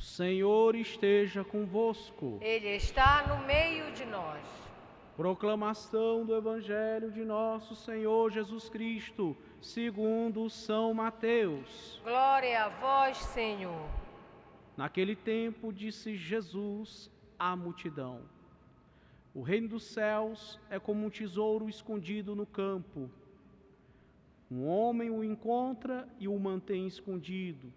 Senhor esteja convosco. Ele está no meio de nós. Proclamação do Evangelho de nosso Senhor Jesus Cristo, segundo São Mateus. Glória a vós, Senhor. Naquele tempo disse Jesus à multidão: o reino dos céus é como um tesouro escondido no campo. Um homem o encontra e o mantém escondido.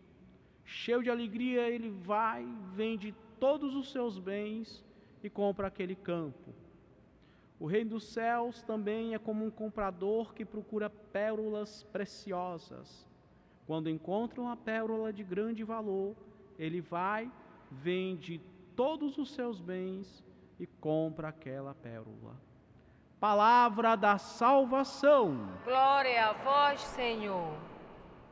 Cheio de alegria, ele vai, vende todos os seus bens e compra aquele campo. O reino dos céus também é como um comprador que procura pérolas preciosas. Quando encontra uma pérola de grande valor, ele vai, vende todos os seus bens e compra aquela pérola. Palavra da salvação. Glória a vós, Senhor.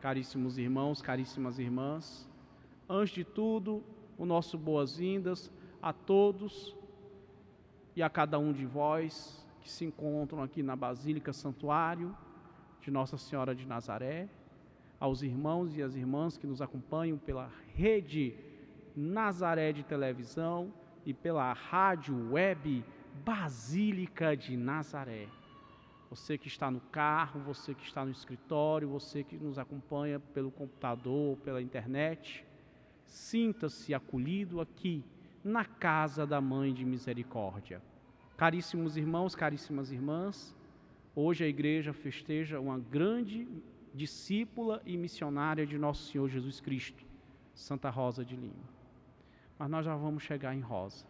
Caríssimos irmãos, caríssimas irmãs, antes de tudo, o nosso boas-vindas a todos e a cada um de vós que se encontram aqui na Basílica Santuário de Nossa Senhora de Nazaré, aos irmãos e às irmãs que nos acompanham pela rede Nazaré de televisão e pela rádio web Basílica de Nazaré. Você que está no carro, você que está no escritório, você que nos acompanha pelo computador, pela internet, sinta-se acolhido aqui na casa da Mãe de Misericórdia. Caríssimos irmãos, caríssimas irmãs, hoje a igreja festeja uma grande discípula e missionária de Nosso Senhor Jesus Cristo, Santa Rosa de Lima. Mas nós já vamos chegar em Rosa.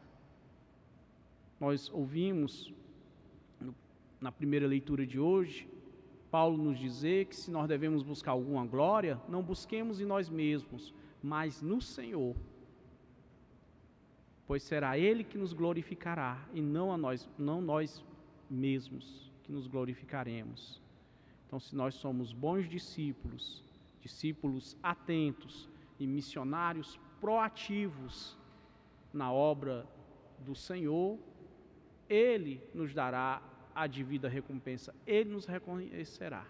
Nós ouvimos na primeira leitura de hoje, Paulo nos dizer que se nós devemos buscar alguma glória, não busquemos em nós mesmos, mas no Senhor. Pois será Ele que nos glorificará e não nós mesmos que nos glorificaremos. Então, se nós somos bons discípulos, discípulos atentos e missionários proativos na obra do Senhor, Ele nos dará a devida recompensa, Ele nos reconhecerá.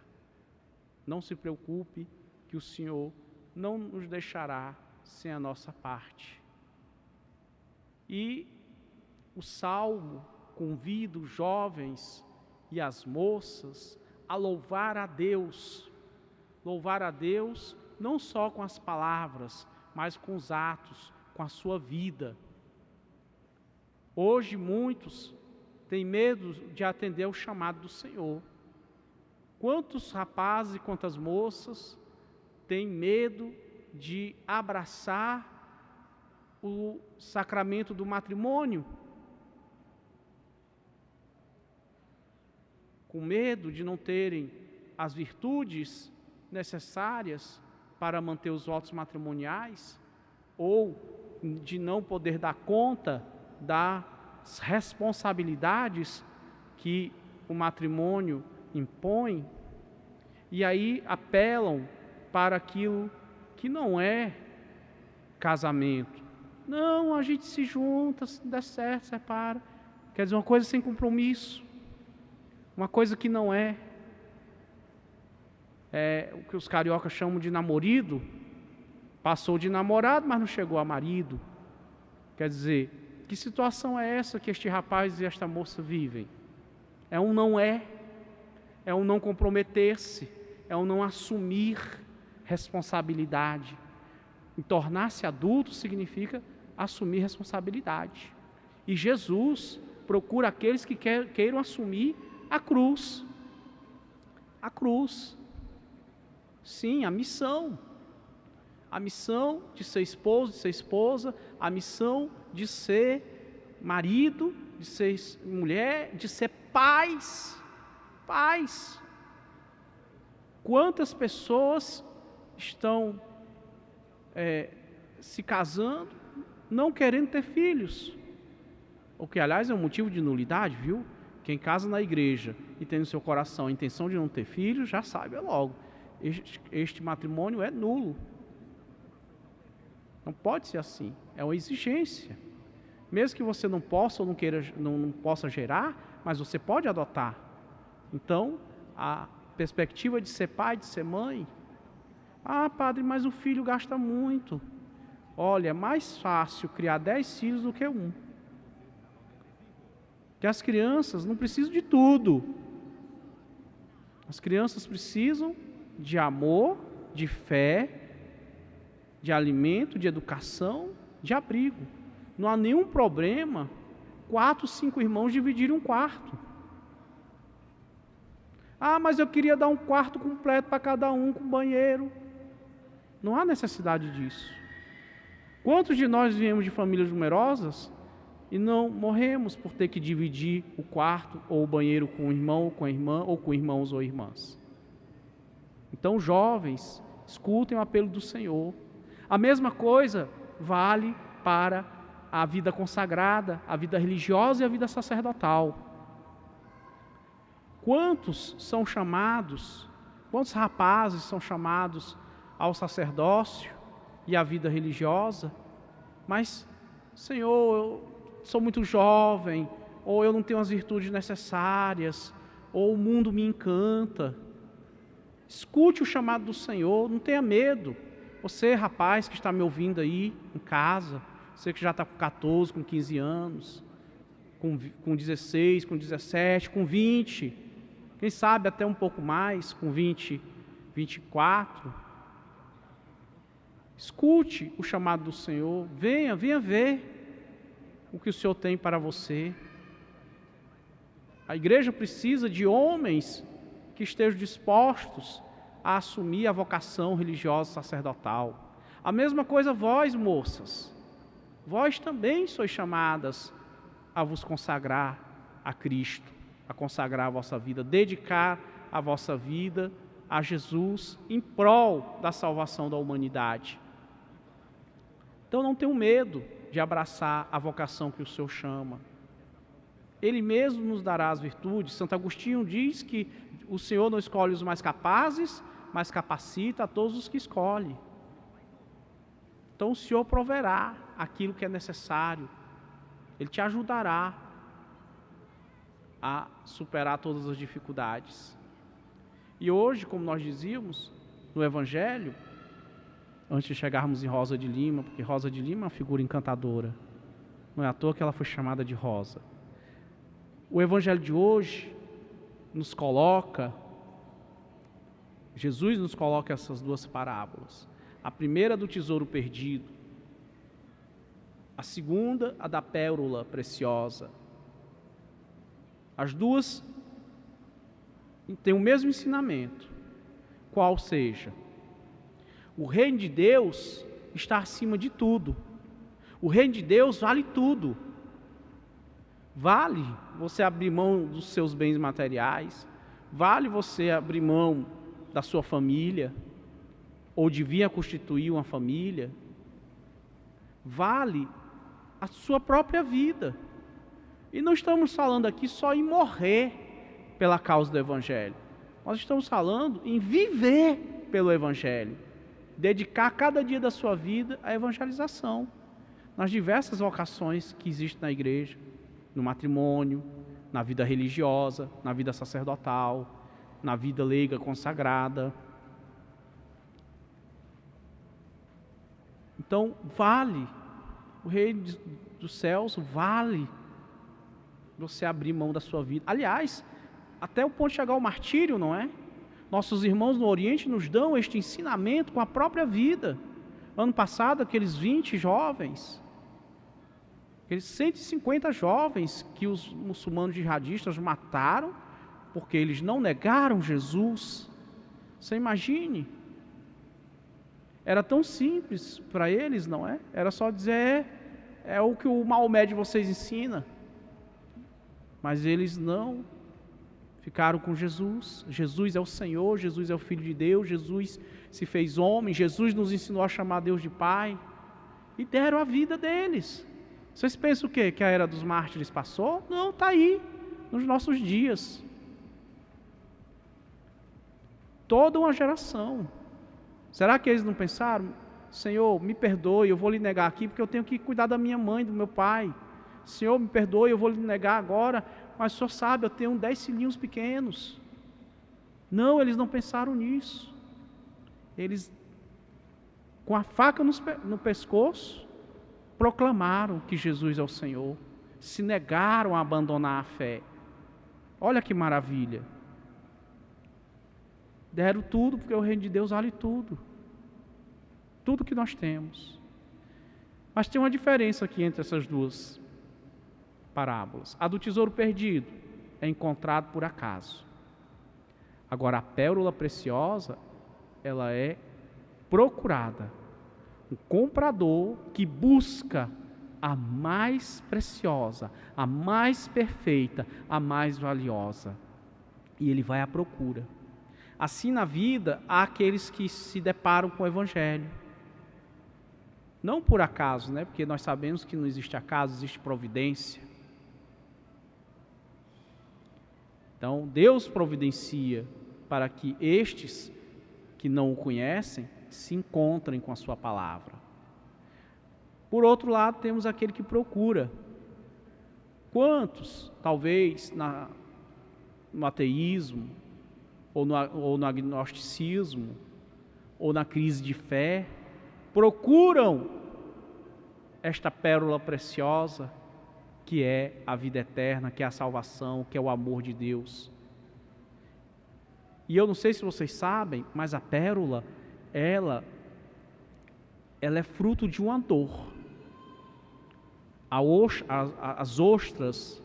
Não se preocupe que o Senhor não nos deixará sem a nossa parte. E o Salmo convida os jovens e as moças a louvar a Deus não só com as palavras, mas com os atos, com a sua vida. Hoje muitos têm medo de atender ao chamado do Senhor. Quantos rapazes e quantas moças têm medo de abraçar o sacramento do matrimônio? Com medo de não terem as virtudes necessárias para manter os votos matrimoniais? Ou de não poder dar conta das responsabilidades que o matrimônio impõe, e aí apelam para aquilo que não é casamento. Não, a gente se junta, se der certo, separa. Quer dizer, uma coisa sem compromisso, uma coisa que não é o que os cariocas chamam de namorido. Passou de namorado, mas não chegou a marido. Quer dizer, que situação é essa que este rapaz e esta moça vivem? É um não comprometer-se, é um não assumir responsabilidade. E tornar-se adulto significa assumir responsabilidade. E Jesus procura aqueles que queiram assumir a cruz. A cruz. Sim, a missão. A missão de ser esposo, de ser esposa, a missão de ser marido, de ser mulher, de ser pais. Pais. Quantas pessoas estão se casando, não querendo ter filhos? O que, aliás, é um motivo de nulidade, viu? Quem casa na igreja e tem no seu coração a intenção de não ter filhos, já sabe logo. Este matrimônio é nulo. Não pode ser assim, é uma exigência. Mesmo que você não possa ou não queira, não possa gerar, mas você pode adotar. Então, a perspectiva de ser pai, de ser mãe. Ah, padre, mas o filho gasta muito. Olha, é mais fácil criar 10 filhos do que um. Que as crianças não precisam de tudo. As crianças precisam de amor, de fé, de alimento, de educação, de abrigo. Não há nenhum problema 4, 5 irmãos dividirem um quarto. Ah, mas eu queria dar um quarto completo para cada um, com banheiro. Não há necessidade disso. Quantos de nós viemos de famílias numerosas e não morremos por ter que dividir o quarto ou o banheiro com o irmão ou com a irmã, ou com irmãos ou irmãs? Então, jovens, escutem o apelo do Senhor. A mesma coisa vale para a vida consagrada, a vida religiosa e a vida sacerdotal. Quantos são chamados, quantos rapazes são chamados ao sacerdócio e à vida religiosa, mas, Senhor, eu sou muito jovem, ou eu não tenho as virtudes necessárias, ou o mundo me encanta. Escute o chamado do Senhor, não tenha medo. Você, rapaz, que está me ouvindo aí em casa, você que já está com 14, com 15 anos, com 16, com 17, com 20, quem sabe até um pouco mais, com 20, 24. Escute o chamado do Senhor, venha ver o que o Senhor tem para você. A igreja precisa de homens que estejam dispostos a assumir a vocação religiosa sacerdotal. A mesma coisa vós, moças. Vós também sois chamadas a vos consagrar a Cristo, a consagrar a vossa vida, dedicar a vossa vida a Jesus em prol da salvação da humanidade. Então não tenham medo de abraçar a vocação que o Senhor chama. Ele mesmo nos dará as virtudes. Santo Agostinho diz que o Senhor não escolhe os mais capazes, mas capacita a todos os que escolhe. Então o Senhor proverá aquilo que é necessário. Ele te ajudará a superar todas as dificuldades. E hoje, como nós dizíamos, no Evangelho, antes de chegarmos em Rosa de Lima, porque Rosa de Lima é uma figura encantadora. Não é à toa que ela foi chamada de Rosa. O Evangelho de hoje nos coloca, Jesus nos coloca essas duas parábolas. A primeira do tesouro perdido, a segunda a da pérola preciosa. As duas têm o mesmo ensinamento, qual seja, o reino de Deus está acima de tudo. O reino de Deus vale tudo. Vale você abrir mão dos seus bens materiais, vale você abrir mão da sua família, ou de vir a constituir uma família, vale a sua própria vida. E não estamos falando aqui só em morrer pela causa do Evangelho, nós estamos falando em viver pelo Evangelho, dedicar cada dia da sua vida à evangelização, nas diversas vocações que existem na igreja, no matrimônio, na vida religiosa, na vida sacerdotal, na vida leiga consagrada. Então, vale, o reino dos céus vale você abrir mão da sua vida. Aliás, até o ponto de chegar ao martírio, não é? Nossos irmãos no Oriente nos dão este ensinamento com a própria vida. Ano passado, aqueles 20 jovens, aqueles 150 jovens que os muçulmanos jihadistas mataram, porque eles não negaram Jesus. Você imagine. Era tão simples para eles, não é? Era só dizer, é o que o Maomé de vocês ensina. Mas eles não ficaram com Jesus. Jesus é o Senhor, Jesus é o Filho de Deus, Jesus se fez homem, Jesus nos ensinou a chamar Deus de Pai. E deram a vida deles. Vocês pensam o quê? Que a era dos mártires passou? Não, está aí, nos nossos dias. Toda uma geração. Será que eles não pensaram? Senhor, me perdoe, eu vou lhe negar aqui porque eu tenho que cuidar da minha mãe, do meu pai. Senhor, me perdoe, eu vou lhe negar agora, mas o Senhor sabe, eu tenho 10 filhinhos pequenos. Não, eles não pensaram nisso. Eles com a faca no pescoço, proclamaram que Jesus é o Senhor, se negaram a abandonar a fé. Olha que maravilha. Deram tudo, porque o reino de Deus vale tudo. Tudo que nós temos. Mas tem uma diferença aqui entre essas duas parábolas. A do tesouro perdido é encontrado por acaso. Agora, a pérola preciosa, ela é procurada. O comprador que busca a mais preciosa, a mais perfeita, a mais valiosa. E ele vai à procura. Assim na vida, há aqueles que se deparam com o Evangelho. Não por acaso, né? Porque nós sabemos que não existe acaso, existe providência. Então, Deus providencia para que estes que não o conhecem se encontrem com a sua palavra. Por outro lado, temos aquele que procura. Quantos, talvez, no ateísmo, ou no agnosticismo, ou na crise de fé, procuram esta pérola preciosa, que é a vida eterna, que é a salvação, que é o amor de Deus. E eu não sei se vocês sabem, mas a pérola, ela é fruto de uma dor. As ostras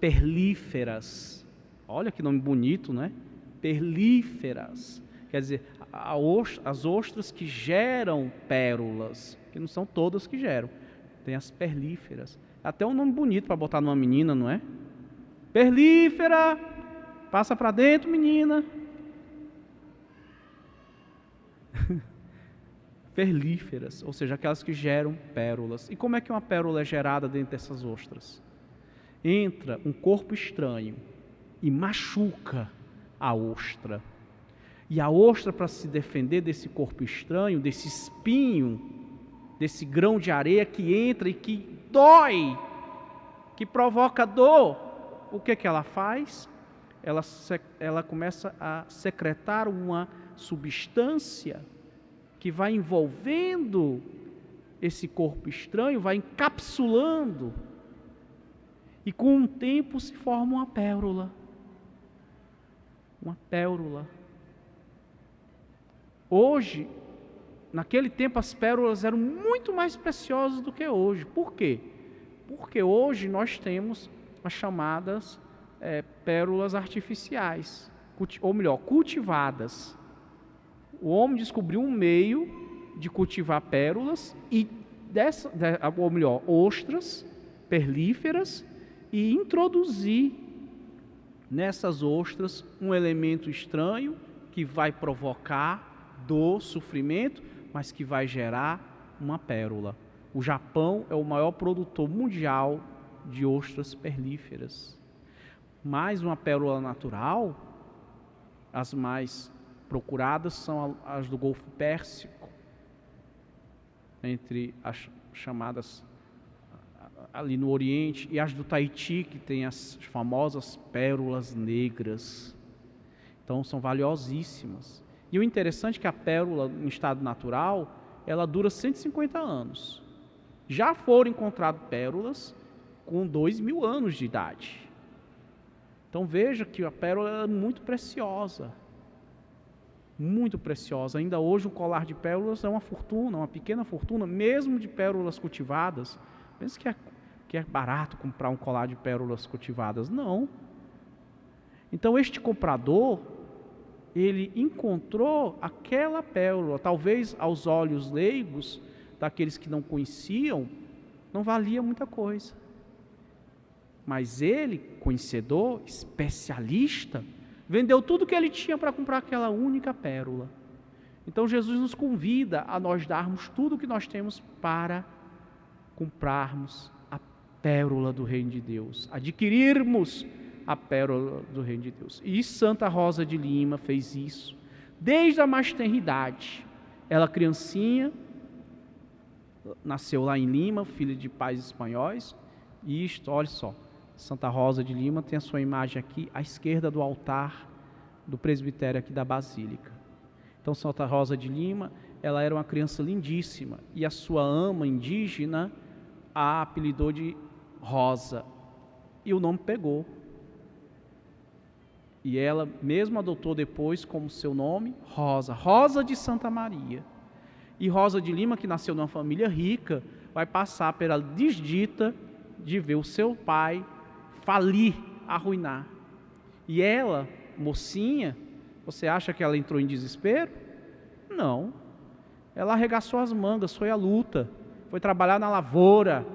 perlíferas, olha que nome bonito, né? Perlíferas, quer dizer, as ostras que geram pérolas, que não são todas que geram, tem as perlíferas. Até um nome bonito para botar numa menina, não é? Perlífera, passa para dentro, menina. Perlíferas, ou seja, aquelas que geram pérolas. E como é que uma pérola é gerada dentro dessas ostras? Entra um corpo estranho e machuca a ostra. E a ostra, para se defender desse corpo estranho, desse espinho, desse grão de areia que entra e que dói, que provoca dor, o que ela faz? Ela começa a secretar uma substância que vai envolvendo esse corpo estranho, vai encapsulando, e com o tempo se forma uma pérola. Uma pérola. Hoje, naquele tempo, as pérolas eram muito mais preciosas do que hoje. Por quê? Porque hoje nós temos as chamadas pérolas artificiais, ou melhor, cultivadas. O homem descobriu um meio de cultivar pérolas e ostras perlíferas, e introduzir nessas ostras um elemento estranho que vai provocar dor, sofrimento, mas que vai gerar uma pérola. O Japão é o maior produtor mundial de ostras perlíferas. Mais uma pérola natural, as mais procuradas são as do Golfo Pérsico, entre as chamadas ali no Oriente, e as do Tahiti, que tem as famosas pérolas negras. Então são valiosíssimas. E o interessante é que a pérola em estado natural, ela dura 150 anos. Já foram encontradas pérolas com 2.000 anos de idade. Então veja que a pérola é muito preciosa. Muito preciosa. Ainda hoje um colar de pérolas é uma fortuna, uma pequena fortuna, mesmo de pérolas cultivadas. Pensa que é barato comprar um colar de pérolas cultivadas. Não. Então este comprador, ele encontrou aquela pérola, talvez aos olhos leigos, daqueles que não conheciam, não valia muita coisa. Mas ele, conhecedor, especialista, vendeu tudo que ele tinha para comprar aquela única pérola. Então Jesus nos convida a nós darmos tudo o que nós temos para comprarmos a pérola do Reino de Deus, adquirirmos a pérola do Reino de Deus. E Santa Rosa de Lima fez isso desde a mais tenra idade. Ela, criancinha, nasceu lá em Lima, filha de pais espanhóis. E isto, olha só, Santa Rosa de Lima tem a sua imagem aqui à esquerda do altar do presbitério aqui da Basílica. Então Santa Rosa de Lima, ela era uma criança lindíssima, e a sua ama indígena a apelidou de Rosa, e o nome pegou. E ela mesmo adotou depois como seu nome Rosa, Rosa de Santa Maria. E Rosa de Lima, que nasceu numa família rica, vai passar pela desdita de ver o seu pai falir, arruinar. E ela, mocinha, você acha que ela entrou em desespero? Não. Ela arregaçou as mangas, foi à luta, foi trabalhar na lavoura,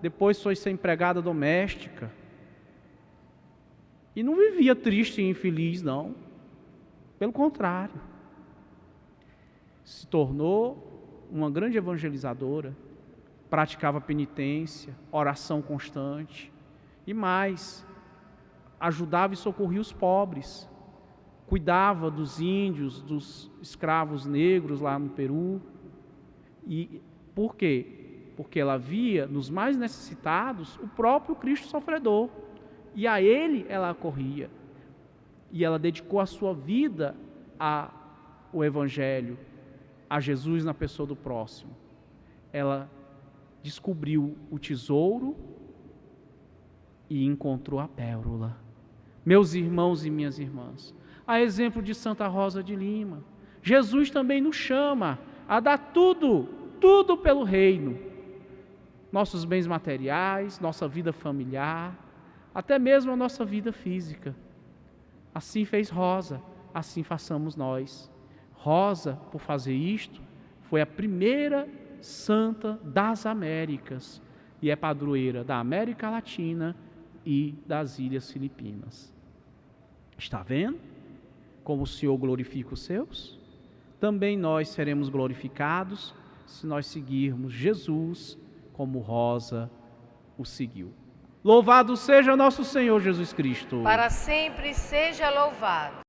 depois foi ser empregada doméstica. E não vivia triste e infeliz, não. Pelo contrário. Se tornou uma grande evangelizadora, praticava penitência, oração constante e mais, ajudava e socorria os pobres, cuidava dos índios, dos escravos negros lá no Peru. E por quê? Porque ela via nos mais necessitados o próprio Cristo sofredor, e a ele ela acorria, e ela dedicou a sua vida ao Evangelho, a Jesus na pessoa do próximo. Ela descobriu o tesouro e encontrou a pérola. Meus irmãos e minhas irmãs, a exemplo de Santa Rosa de Lima, Jesus também nos chama a dar tudo pelo reino. Nossos bens materiais, nossa vida familiar, até mesmo a nossa vida física. Assim fez Rosa, assim façamos nós. Rosa, por fazer isto, foi a primeira santa das Américas e é padroeira da América Latina e das Ilhas Filipinas. Está vendo como o Senhor glorifica os seus? Também nós seremos glorificados se nós seguirmos Jesus como Rosa o seguiu. Louvado seja nosso Senhor Jesus Cristo. Para sempre seja louvado.